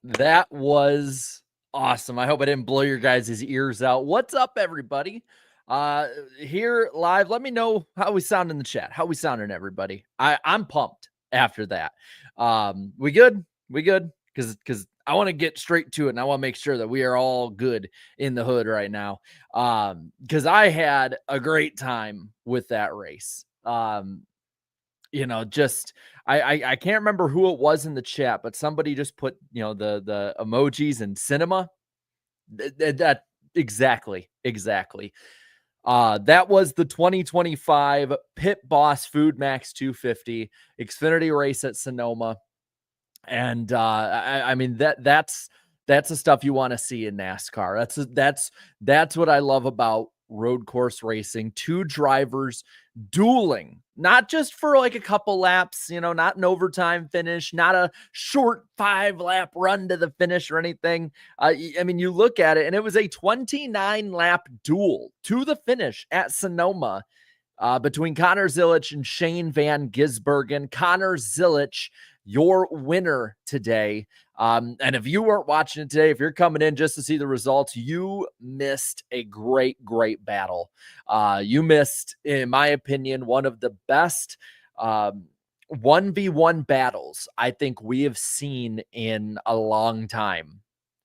That was awesome. I hope I didn't blow your guys' ears out. What's up, everybody? Here live. Let me know how we sound in the chat. How we sounding, everybody? I'm pumped after that. We good? We good? Because I want to get straight to it, and I want to make sure that we are all good in the hood right now. Because I had a great time with that race. Just I can't remember who it was in the chat, but somebody just put the emojis and cinema. That exactly. That was the 2025 Pit Boss Food Max 250 Xfinity race at Sonoma, and I mean that's the stuff you want to see in NASCAR. That's what I love about road course racing. Two drivers dueling, not just for like a couple laps, not an overtime finish, not a short 5-lap run to the finish or anything. I mean, you look at it, and it was a 29-lap duel to the finish at Sonoma between Connor Zilisch and Shane Van Gisbergen. Connor Zilisch, your winner today. And if you weren't watching it today, if you're coming in just to see the results, you missed a great battle. You missed, in my opinion, one of the best 1v1 battles I think we have seen in a long time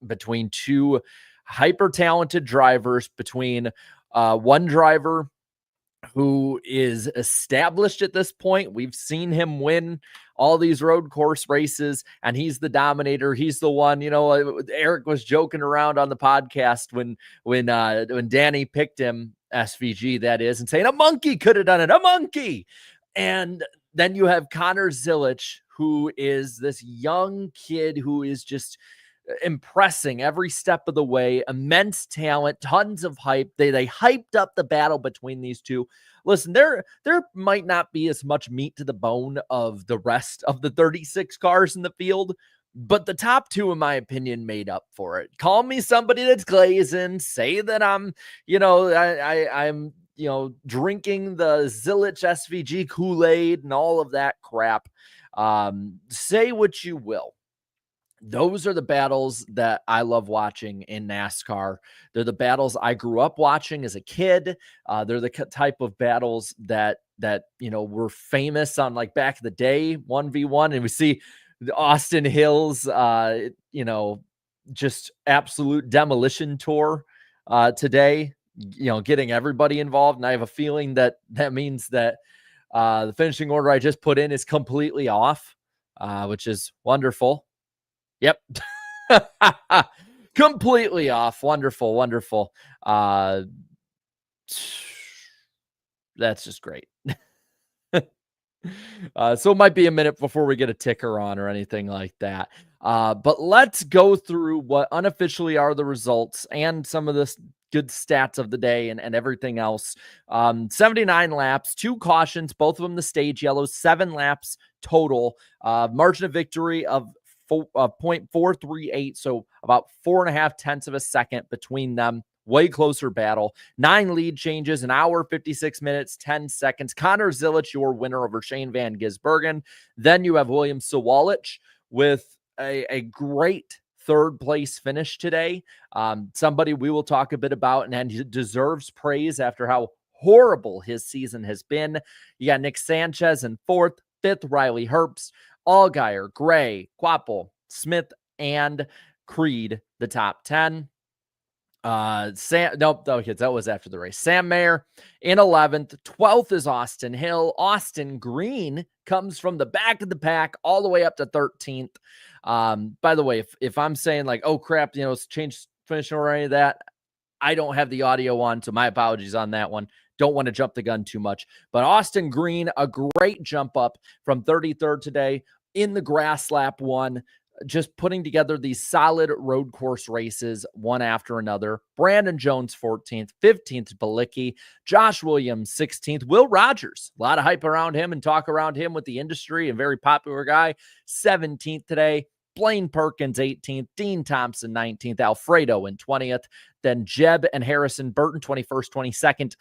between two hyper talented drivers, between one driver who is established at this point. We've seen him win all these road course races, and he's the dominator. He's the one, Eric was joking around on the podcast when Danny picked him, SVG that is, and saying a monkey could have done it, a monkey. And then you have Connor Zilisch, who is this young kid who is just impressing every step of the way. Immense talent, tons of hype. They hyped up the battle between these two. Listen, there might not be as much meat to the bone of the rest of the 36 cars in the field, but the top two, in my opinion, made up for it. Call me somebody that's glazing, say that I'm drinking the Zilisch SVG Kool-Aid and all of that crap. Say what you will. Those are the battles that I love watching in NASCAR. They're the battles I grew up watching as a kid. They're the type of battles that were famous on, like, back in the day, 1v1. And we see the Austin Hills, just absolute demolition tour today, getting everybody involved. And I have a feeling that means that the finishing order I just put in is completely off, which is wonderful. Yep. Completely off. Wonderful. That's just great. So it might be a minute before we get a ticker on or anything like that. But let's go through what unofficially are the results and some of the good stats of the day and everything else. 79 laps, 2 cautions, both of them the stage yellows, 7 laps total. Margin of victory of 0.438, so about 4.5 tenths of a second between them. Way closer battle. 9 lead changes, an hour, 56 minutes, 10 seconds. Connor Zilisch, your winner over Shane Van Gisbergen. Then you have William Sawalich with a great third place finish today. Somebody we will talk a bit about, and he deserves praise after how horrible his season has been. You got Nick Sanchez in 4th, 5th, Riley Herbst, Allgaier, Gray, Quapple, Smith, and Creed, the top 10. That was after the race. Sam Mayer in 11th. 12th is Austin Hill. Austin Green comes from the back of the pack all the way up to 13th. By the way, if I'm saying like, oh crap, change finish or any of that, I don't have the audio on, so my apologies on that one. Don't want to jump the gun too much. But Austin Green, a great jump up from 33rd today in the grass lap 1, just putting together these solid road course races one after another. Brandon Jones 14th, 15th Balicki, Josh Williams 16th, Will Rogers, a lot of hype around him and talk around him with the industry, a very popular guy, 17th today. Blaine Perkins 18th, Dean Thompson 19th, Alfredo in 20th, then Jeb and Harrison Burton 21st, 22nd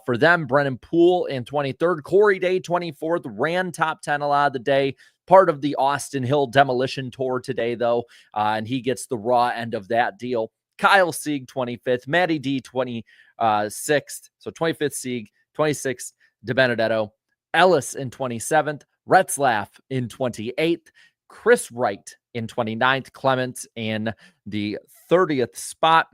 for them, Brennan Poole in 23rd, Corey Day 24th, ran top 10 a lot of the day. part of the Austin Hill demolition tour today, though, and he gets the raw end of that deal. Kyle Sieg, 25th. Matty D, 26th. So 25th Sieg, 26th DiBenedetto. Ellis in 27th. Retzlaff in 28th. Chris Wright in 29th. Clements in the 30th spot.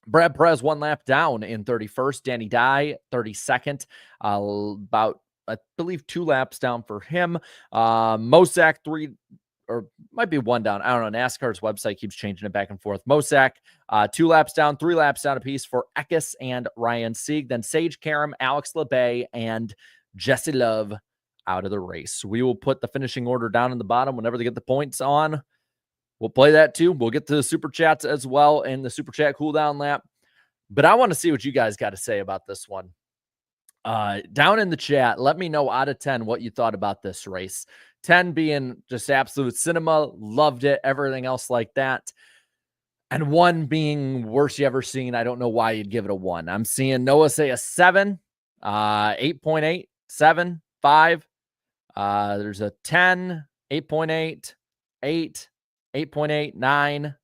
Brad Perez 1 lap down in 31st. Danny Dye, 32nd. About, I believe, 2 laps down for him. Mosak 3, or might be 1 down. I don't know. NASCAR's website keeps changing it back and forth. Mosak, 2 laps down, 3 laps down apiece for Eckes and Ryan Sieg. Then Sage Karam, Alex LeBay, and Jesse Love out of the race. We will put the finishing order down in the bottom whenever they get the points on. We'll play that too. We'll get to the super chats as well and the super chat cooldown lap. But I want to see what you guys got to say about this one. Down in the chat, let me know out of 10 what you thought about this race. 10 being just absolute cinema, loved it, everything else like that. And 1 being worst you ever seen. I don't know why you'd give it a 1. I'm seeing Noah say a 7, 8.8, 7, 5. There's a 10, 8.8, 8, 8.8, 9,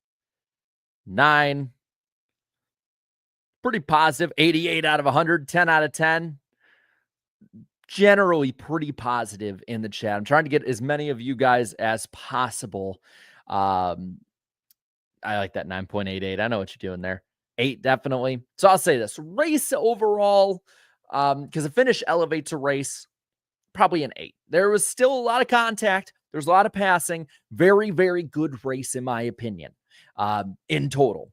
9. Pretty positive. 88 out of 100, 10 out of 10. Generally pretty positive in the chat. I'm trying to get as many of you guys as possible. I like that 9.88. I know what you're doing there. 8, definitely. So I'll say this. Race overall, because the finish elevates a race, probably an 8. There was still a lot of contact. There's a lot of passing. Very, very good race, in my opinion, in total.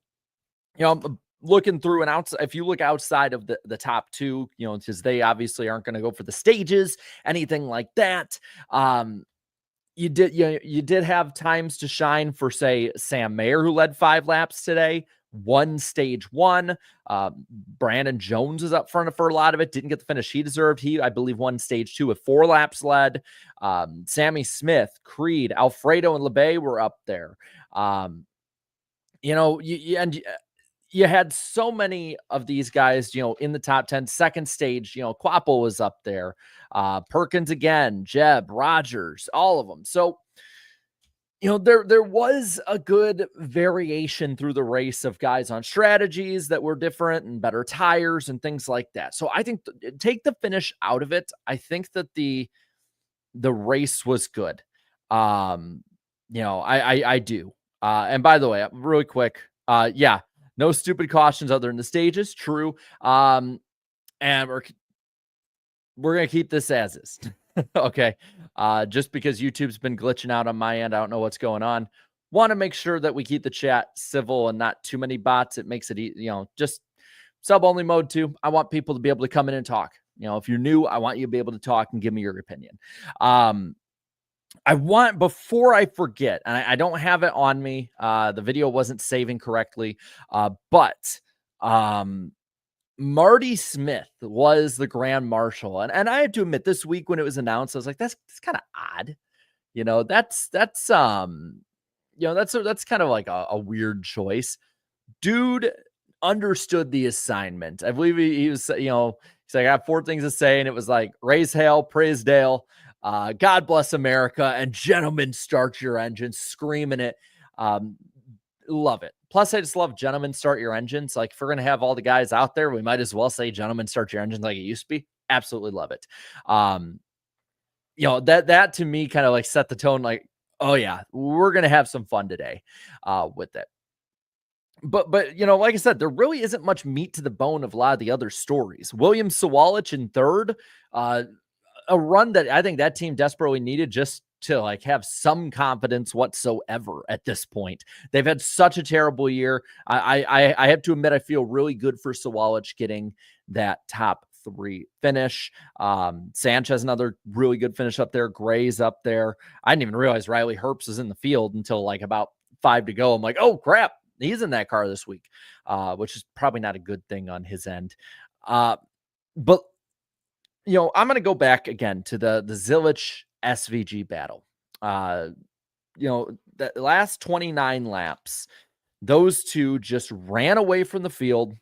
You know, I'm looking through and outside, if you look outside of the top 2, you know, because they obviously aren't going to go for the stages, anything like that. You did have times to shine for, say, Sam Mayer, who led 5 laps today. 1 stage 1. Brandon Jones is up front for a lot of it. Didn't get the finish he deserved. He, I believe, won stage 2 with 4 laps led. Sammy Smith, Creed, Alfredo, and LeBay were up there. You know, you had so many of these guys, you know, in the top 10. Second stage, you know, Quapple was up there. Perkins again, Jeb, Rogers, all of them. So, you know, there was a good variation through the race of guys on strategies that were different and better tires and things like that. So I think take the finish out of it. I think that the race was good. You know, I do. And by the way, really quick, yeah, no stupid cautions other than the stages. True. And we're going to keep this as is. Okay. Just because YouTube's been glitching out on my end. I don't know what's going on. Want to make sure that we keep the chat civil and not too many bots. It makes it, you know, just sub only mode too. I want people to be able to come in and talk. You know, if you're new, I want you to be able to talk and give me your opinion. I want, before I forget, and I don't have it on me, the video wasn't saving correctly, but Marty Smith was the Grand Marshal. And I had to admit, this week when it was announced, I was like, that's kind of odd. You know, that's you know, that's kind of like a weird choice. Dude understood the assignment. I believe he was, you know, he's like, I got 4 things to say, and it was like, raise hail, praise Dale, God bless America, and gentlemen, start your engines, screaming it. Love it. Plus, I just love gentlemen, start your engines. Like, if we're going to have all the guys out there, we might as well say gentlemen, start your engines like it used to be. Absolutely love it. You know, that to me kind of like set the tone, like, oh yeah, we're going to have some fun today with it. But you know, like I said, there really isn't much meat to the bone of a lot of the other stories. William Sawalich in 3rd, a run that I think that team desperately needed just to like have some confidence whatsoever at this point. They've had such a terrible year. I have to admit, I feel really good for Sawalich getting that top 3 finish. Sanchez, another really good finish up there. Gray's up there. I didn't even realize Riley Herbst is in the field until like about 5 to go. I'm like, oh crap, he's in that car this week, which is probably not a good thing on his end. But you know, I'm going to go back again to the Zilisch SVG battle. You know, the last 29 laps, those two just ran away from the field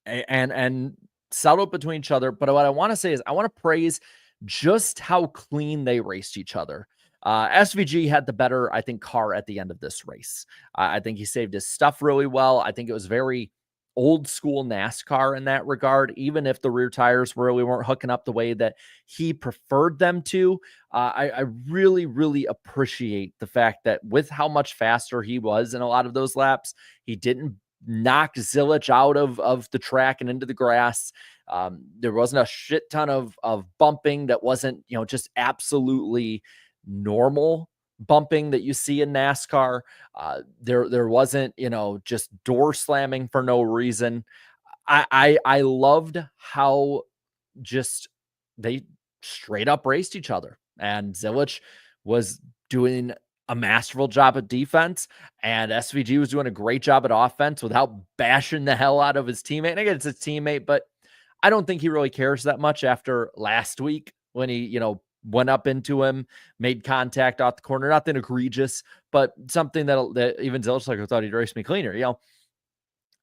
and settled between each other. But what I want to say is I want to praise just how clean they raced each other. SVG had the better, I think, car at the end of this race. I think he saved his stuff really well. I think it was very old school NASCAR in that regard, even if the rear tires really weren't hooking up the way that he preferred them to. I really, really appreciate the fact that with how much faster he was in a lot of those laps, he didn't knock Zilisch out of the track and into the grass. There wasn't a shit ton of bumping that wasn't, just absolutely normal bumping that you see in NASCAR. There wasn't, just door slamming for no reason. I loved how just they straight up raced each other, and Zilisch was doing a masterful job at defense, and SVG was doing a great job at offense without bashing the hell out of his teammate. And again, it's his teammate, but I don't think he really cares that much after last week when he, went up into him, made contact off the corner. Nothing egregious, but something that even Zilisch thought he'd race me cleaner.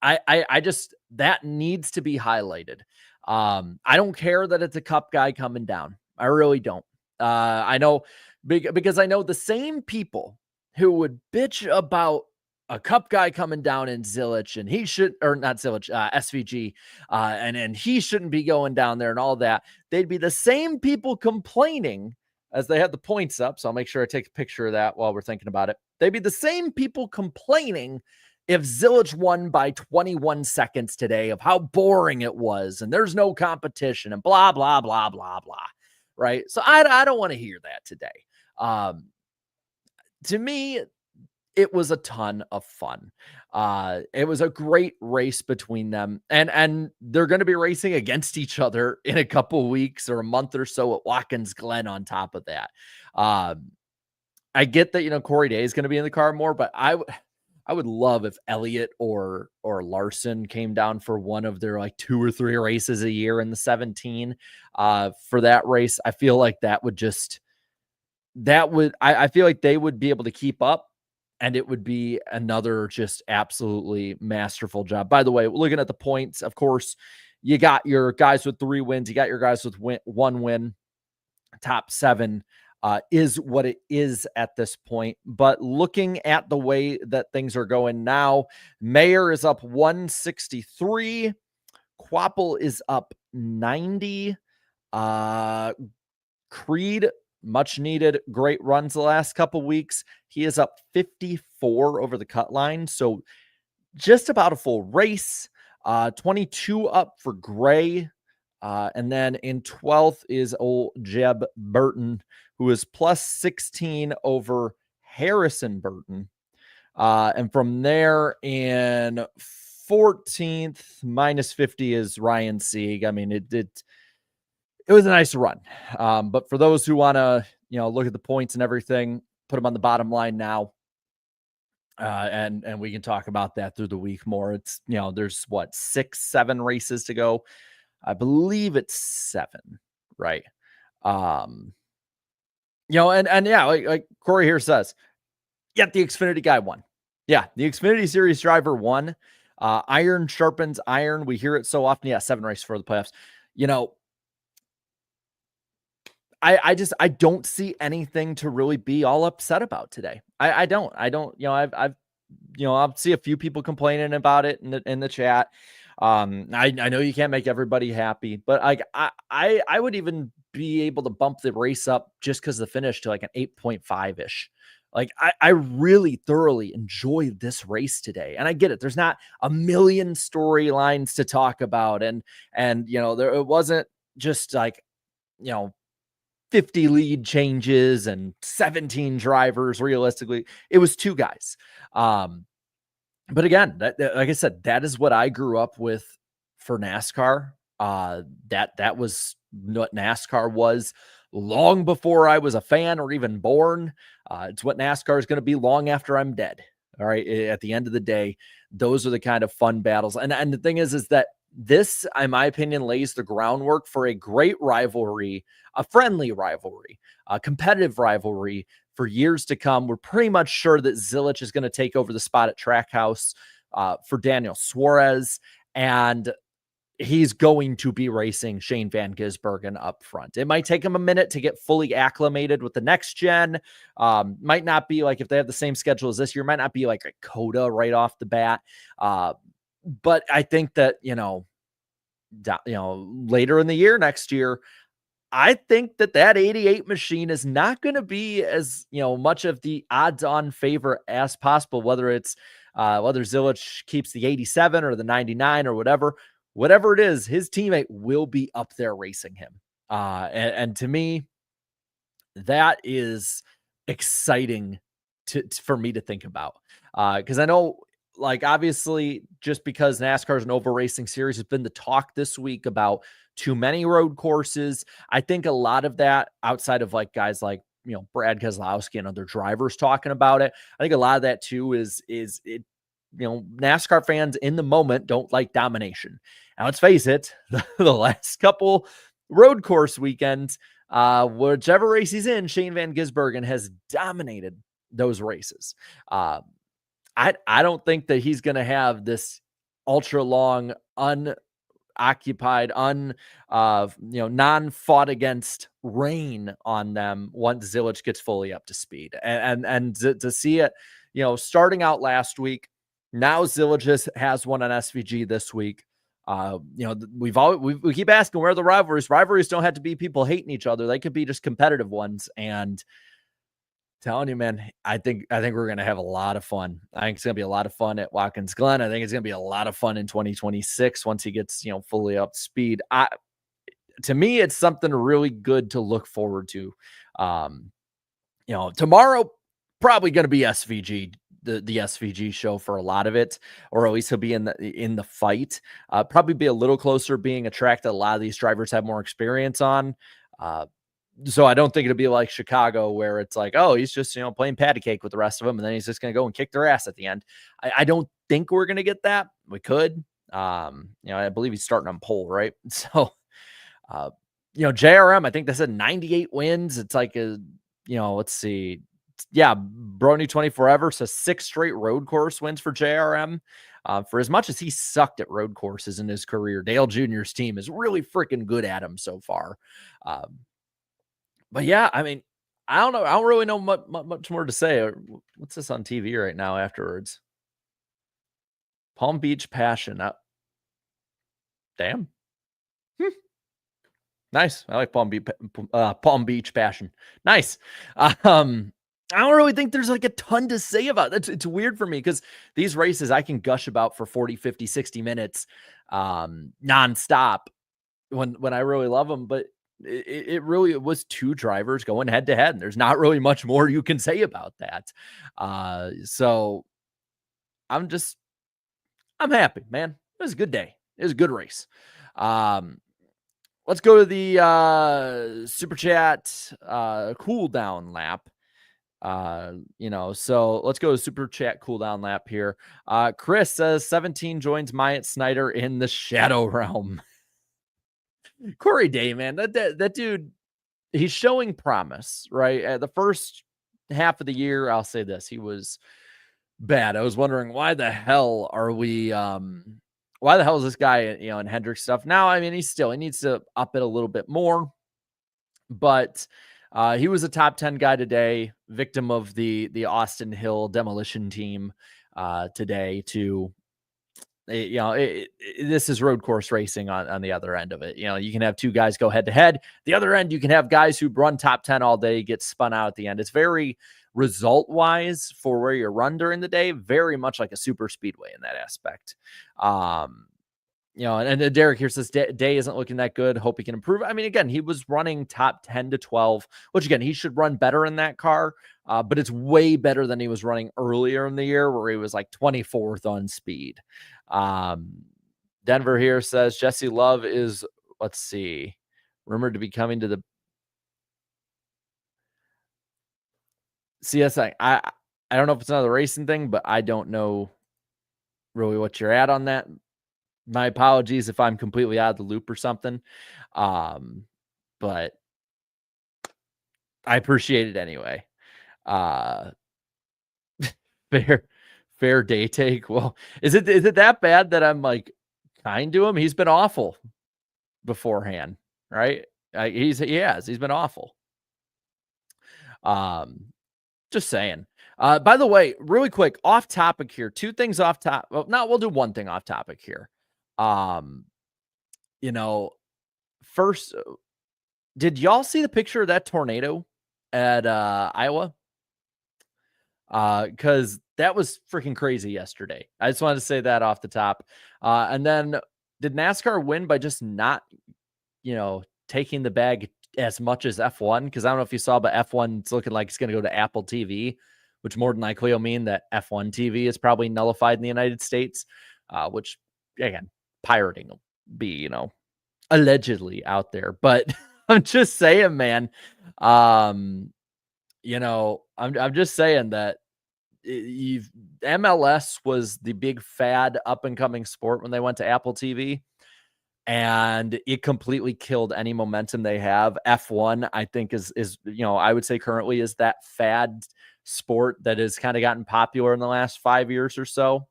I just, that needs to be highlighted. I don't care that it's a cup guy coming down. I really don't. I know because I know the same people who would bitch about a cup guy coming down in Zilisch, and he should, or not Zilisch, SVG, and he shouldn't be going down there and all that. They'd be the same people complaining as they had the points up. So I'll make sure I take a picture of that while we're thinking about it. They'd be the same people complaining if Zilisch won by 21 seconds today of how boring it was and there's no competition and blah, blah, blah, blah, blah. Right. So I don't want to hear that today. To me, it was a ton of fun. It was a great race between them, and they're going to be racing against each other in a couple weeks or a month or so at Watkins Glen on top of that. I get that, Corey Day is going to be in the car more, but I would love if Elliott or Larson came down for one of their like 2 or 3 races a year in the 17 for that race. I feel like I feel like they would be able to keep up, and it would be another just absolutely masterful job. By the way, looking at the points, of course, you got your guys with 3 wins. You got your guys with 1 win. Top 7 is what it is at this point. But looking at the way that things are going now, Mayer is up 163. Quapple is up 90. Creed, much needed, great runs the last couple weeks. He is up 54 over the cut line. So just about a full race. 22 up for Gray. And then in 12th is old Jeb Burton, who is plus 16 over Harrison Burton. And from there in 14th, minus 50 is Ryan Sieg. I mean, it was a nice run. But for those who want to, look at the points and everything, put them on the bottom line now. And we can talk about that through the week more. It's, there's 6, 7 races to go. I believe it's 7, right? And yeah, like Corey here says, yet the Xfinity guy won. Yeah, the Xfinity Series driver won. Iron sharpens iron. We hear it so often. Yeah, 7 races for the playoffs. I don't see anything to really be all upset about today. I don't, I'll see a few people complaining about it in the chat. I know you can't make everybody happy, but I would even be able to bump the race up just because the finish to like an 8.5 ish. Like I really thoroughly enjoyed this race today, and I get it. There's not a million storylines to talk about, and it wasn't just like 50 lead changes and 17 drivers. Realistically, it was 2 guys. But again, that, like I said, that is what I grew up with for NASCAR. That was what NASCAR was long before I was a fan or even born. It's what NASCAR is going to be long after I'm dead. All right. At the end of the day, those are the kind of fun battles. And the thing is that this, in my opinion, lays the groundwork for a great rivalry, a friendly rivalry, a competitive rivalry for years to come. We're pretty much sure that Zilisch is going to take over the spot at Trackhouse for Daniel Suarez. And he's going to be racing Shane Van Gisbergen up front. It might take him a minute to get fully acclimated with the next gen. Might not be like, if they have the same schedule as this year, might not be like a coda right off the bat. But I think that, later in the year, next year, I think that 88 machine is not going to be as, much of the odds on favor as possible, whether it's whether Zilisch keeps the 87 or the 99 or whatever it is, his teammate will be up there racing him. And to me, that is exciting for me to think about. Cause I know, like, obviously, just because NASCAR is an over racing series has been the talk this week about too many road courses. I think a lot of that, outside of like guys like, Brad Keselowski and other drivers talking about it, I think a lot of that too is it, NASCAR fans in the moment don't like domination. Now let's face it, the last couple road course weekends, whichever race he's in, Shane Van Gisbergen has dominated those races. I don't think that he's going to have this ultra long, unoccupied, non-fought against rain on them once Zilisch gets fully up to speed. And to see it, starting out last week, now Zilisch has one on SVG this week. We keep asking, where are the rivalries? Rivalries don't have to be people hating each other. They could be just competitive ones. And telling you, man, I think we're going to have a lot of fun. I think it's going to be a lot of fun at Watkins Glen. I think it's going to be a lot of fun in 2026 once he gets, fully up to speed. To me, it's something really good to look forward to. Tomorrow probably going to be SVG, the SVG show for a lot of it, or at least he'll be in the fight. Probably be a little closer being a track that a lot of these drivers have more experience on. So I don't think it'll be like Chicago where it's like, oh, he's just, playing patty cake with the rest of them, and then he's just going to go and kick their ass at the end. I don't think we're going to get that. We could. I believe he's starting on pole, right? So, JRM, I think they said 98 wins. It's like let's see. Yeah, Brony 20 forever. So 6 straight road course wins for JRM. For as much as he sucked at road courses in his career, Dale Jr.'s team is really freaking good at him so far. But yeah, I mean, I don't know. I don't really know much more to say. What's this on TV right now afterwards? Palm Beach Passion. Damn. Nice. I like Palm Beach Passion. Nice. I don't really think there's like a ton to say about it. It's weird for me because these races I can gush about for 40, 50, 60 minutes nonstop when I really love them. But it really was 2 drivers going head to head, and there's not really much more you can say about that. So I'm happy, man. It was a good day. It was a good race. Let's go to the super chat cool down lap. So let's go to super chat cool down lap here. Chris says 17 joins Myatt Snyder in the Shadow Realm. Corey Day, man, that dude, he's showing promise, right? At the first half of the year, I'll say this, he was bad. I was wondering why the hell is this guy, in Hendrick stuff? Now, I mean, he needs to up it a little bit more, but he was a top 10 guy today, victim of the Austin Hill demolition team today to, this is road course racing on the other end of it. You can have 2 guys go head to head. The other end, you can have guys who run top 10 all day, get spun out at the end. It's very result wise for where you run during the day, very much like a super speedway in that aspect. And Derek here says Day isn't looking that good. Hope he can improve. I mean, again, he was running top 10 to 12, which again, he should run better in that car. But it's way better than he was running earlier in the year where he was like 24th on speed. Denver here says Jesse Love is, let's see, rumored to be coming to the CSI. I don't know if it's another racing thing, but I don't know really what you're at on that. My apologies if I'm completely out of the loop or something. But I appreciate it anyway. Fair day take. Well, is it that bad that I'm like Kind to him. He's been awful beforehand, right? He's been awful. Um, just saying. By the way, really quick, off topic here. Two things off top. Well, no, we'll do one thing off topic here. Um, you know, first, did y'all see the picture of that tornado at Iowa? Because that was freaking crazy yesterday. I just wanted to say that off the top. And then did NASCAR win by just not, taking the bag as much as F1? Because I don't know if you saw, but F1's looking like it's going to go to Apple TV, which more than likely will mean that F1 TV is probably nullified in the United States, which, again, pirating will be, allegedly out there. But I'm just saying, man, I'm just saying that MLS was the big fad up and coming sport when they went to Apple TV, and it completely killed any momentum they have. F1, I think is I would say currently is that fad sport that has kind of gotten popular in the last 5 years or so.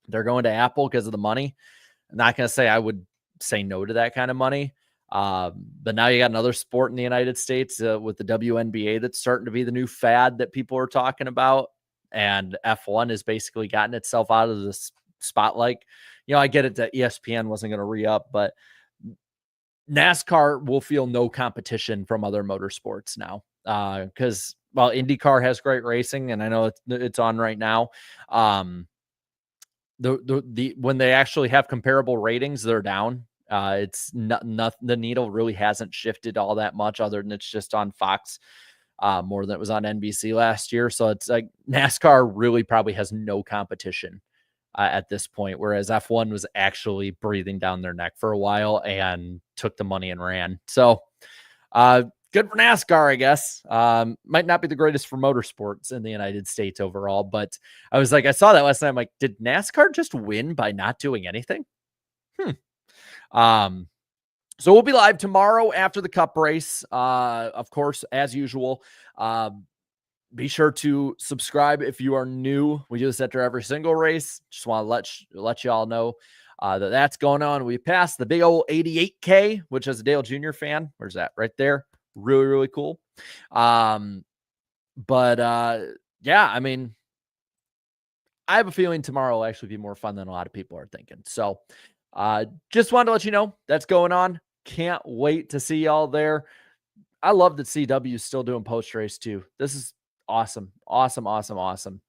They're going to Apple because of the money. I'm not going to say I would say no to that kind of money. But now you got another sport in the United States with the WNBA that's starting to be the new fad that people are talking about. And F1 has basically gotten itself out of the spotlight. I get it that ESPN wasn't going to re-up, but NASCAR will feel no competition from other motorsports now. Because while IndyCar has great racing, and I know it's on right now, when they actually have comparable ratings, they're down. It's not the needle really hasn't shifted all that much, other than it's just on Fox more than it was on NBC last year. So it's like NASCAR really probably has no competition at this point, whereas F1 was actually breathing down their neck for a while and took the money and ran. So good for NASCAR, I guess. Might not be the greatest for motorsports in the United States overall, but I saw that last night. I'm like, did NASCAR just win by not doing anything? So we'll be live tomorrow after the Cup race. Of course, as usual, be sure to subscribe if you are new. We do this after every single race. Just want to let you all know that that's going on. We passed the big old 88K, which as a Dale Jr. fan, where's that? Right there. Really, really cool. Yeah, I mean, I have a feeling tomorrow will actually be more fun than a lot of people are thinking. So just wanted to let you know that's going on. Can't wait to see y'all there. I love that CW is still doing post race too. This is awesome. Awesome.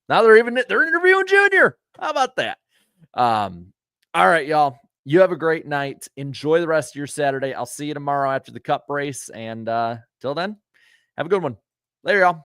Now they're interviewing Junior. How about that? All right, y'all. You have a great night. Enjoy the rest of your Saturday. I'll see you tomorrow after the Cup race. And till then, have a good one. Later, y'all.